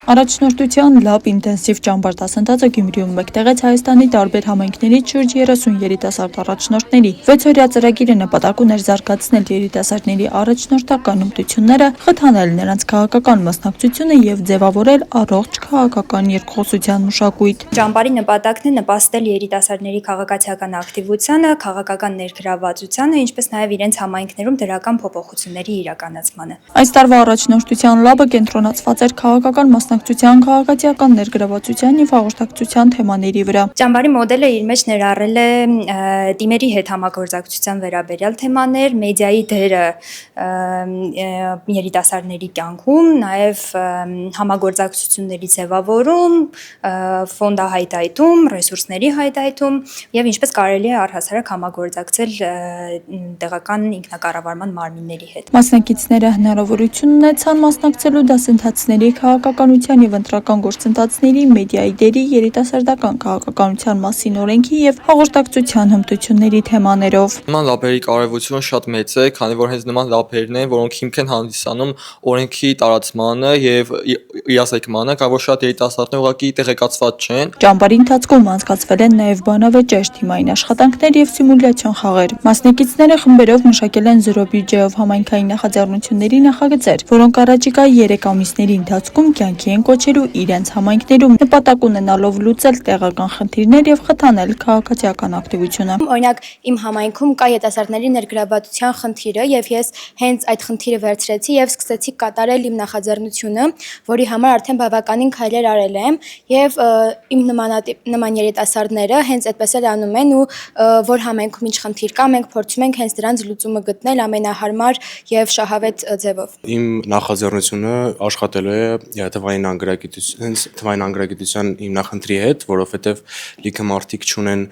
Առաջնորդության լավ ինտենսիվ ճամբար դասընթացը Գյումրիում մեկտեղեց Հայաստանի տարբեր համայնքներից շուրջ 30 երիտասարդ առաջնորդների։ 6-օրյա ծրագիրը նպատակ ուներ զարգացնել երիտասարդների առաջնորդական հմտությունները, խթանել նրանց քաղաքական մասնակցությունը եւ ձևավորել առողջ քաղաքական երկխոսության մշակույթ։ Ճամբարի նպատակն է նպաստել երիտասարդների քաղաքացիական ակտիվությանը, քաղաքական ներգրավվածությանը, ինչպես նաեւ իրենց համայնքներում դրական փոփոխությունների իրականացմանը։ Այս տարվա առաջնորդության լաբը կենտրոնացված էր քաղաքական մասնակցության, քաղաքացիական ներգրավվածության եւ հաղորդակցության թեմաների վրա։ Ճամբարի մոդելը իր մեջ ներառել է թիմերի հետ համագործակցության վերաբերյալ թեմաներ, մեդիայի դերը երիտասարդների կյանքում, նաեւ համագործակցությունների ձևավորում, ֆոնդահայտայտում, ռեսուրսների հայտայտում եւ ինչպես կարելի է առհասարակ համագործակցել տեղական ինքնակառավարման մարմինների հետ։ Մասնակիցները հնարավորություն ունեցան մասնակցելու դասընթացների, քաղաքականության եւ ընտրական գործընթացների, մեդիայի դերի, երիտասարդական քաղաքականության մասին օրենքի եւ հաղորդակցության հմտությունների թեմաներով։ Նման լաբերի կարևորությունը շատ մեծ է, քանի որ հենց նման լաբերն են, որոնք հիմք են հանդիսանում օրենքի տարածմանը եւ իրազեկմանը, քանի որ շատ երիտասարդներ ուղղակի տեղեկացված չեն։ Ճամբարի ընթացքում անցկացվել են նաեւ բանավեճեր, թիմային աշխատանքներ եւ սիմուլյացիոն խաղեր։ Մասնակիցները խմբերով մշակել են զրո բյուջեով համայնքային նախաձեռնությունների նախագծեր, որոնք առաջիկա 3 ամիսների ընթացքում կյանքի են կոչելու իրենց համայնքներում, նպատակ ունենալով լուծել տեղական խնդիրներ եւ խթանել քաղաքացիական ակտիվությունը։ Օրինակ, իմ համայնքում կա երիտասարդների ներգրավվածության խնդիրը եւ ես հենց այդ խնդիրը վերցրեցի եւ սկսեցի կատարել իմ նախաձեռնությունը, որի համար արդեն բավականին քայլեր արել եմ եւ իմ նման երիտասարդները հենց այդպես էլ անում են ու որ համայնքում ինչ խնդիր կա, մենք փորձում ենք հենց դրանց լուծումը գտնել ամենահարմար եւ շահավետ ձևով։ Իմ նախաձեռնությունը աշխատելու է թվային անգրագիտության հիմնախնդրի հետ, որովհետև լիքը մարդիկ չունեն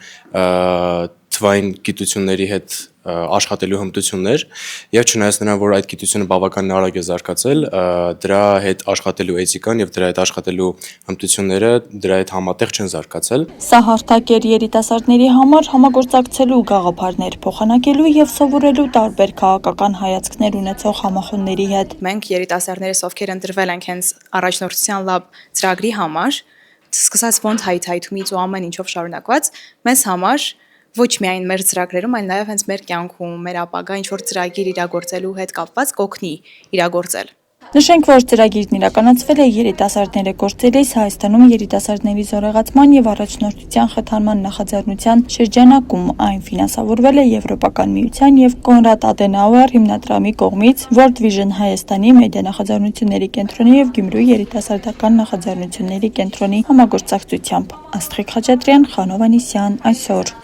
թվային գիտությունների հետ աշխատելու հմտություններ եւ չնայած նրան, որ այդ գիտությունը բավականին արագ է զարգացել, դրա հետ աշխատելու էթիկան եւ դրա հետ աշխատելու հմտությունները դրա հետ համատեղ չեն զարգացել։ Սա հարթակ էր երիտասարդների համար համագործակցելու գաղափարներ փոխանակելու եւ սովորելու տարբեր քաղաքական հայացքներ ունեցող համախոհների հետ։ Մենք երիտասարդներս, ովքեր ընտրվել ենք հենց առաջնորդության լաբ ծրագրի համար, սկսած ֆոնդ հայթայթումից ու ամեն ինչով շարունակված, մեզ համար ոչ միայն մեր ծրագրերում, այլ նաև հենց մեր կյանքում, մեր ապագա ինչ-որ ծրագիր իրագործելու հետ կապված կօգնի իրագործել։ Նշենք, որ ծրագիրն իրականացվել է երիտասարդները գործելիս Հայաստանում երիտասարդների զորեղացման եւ առաջնորդության խթանման նախաձեռնության շրջանակում։ Այն ֆինանսավորվել է Եվրոպական միության եւ Կոնրադ Ադենաուեր հիմնադրամի կողմից World Vision Հայաստանի մեդիա նախաձեռնությունների կենտրոնի եւ Գյումրու երիտասարդական նախաձեռնությունների կենտրոնի համագործակցությամբ։ Աստղիկ Խաչատրյան, Խանով Անիսյան, այսօր։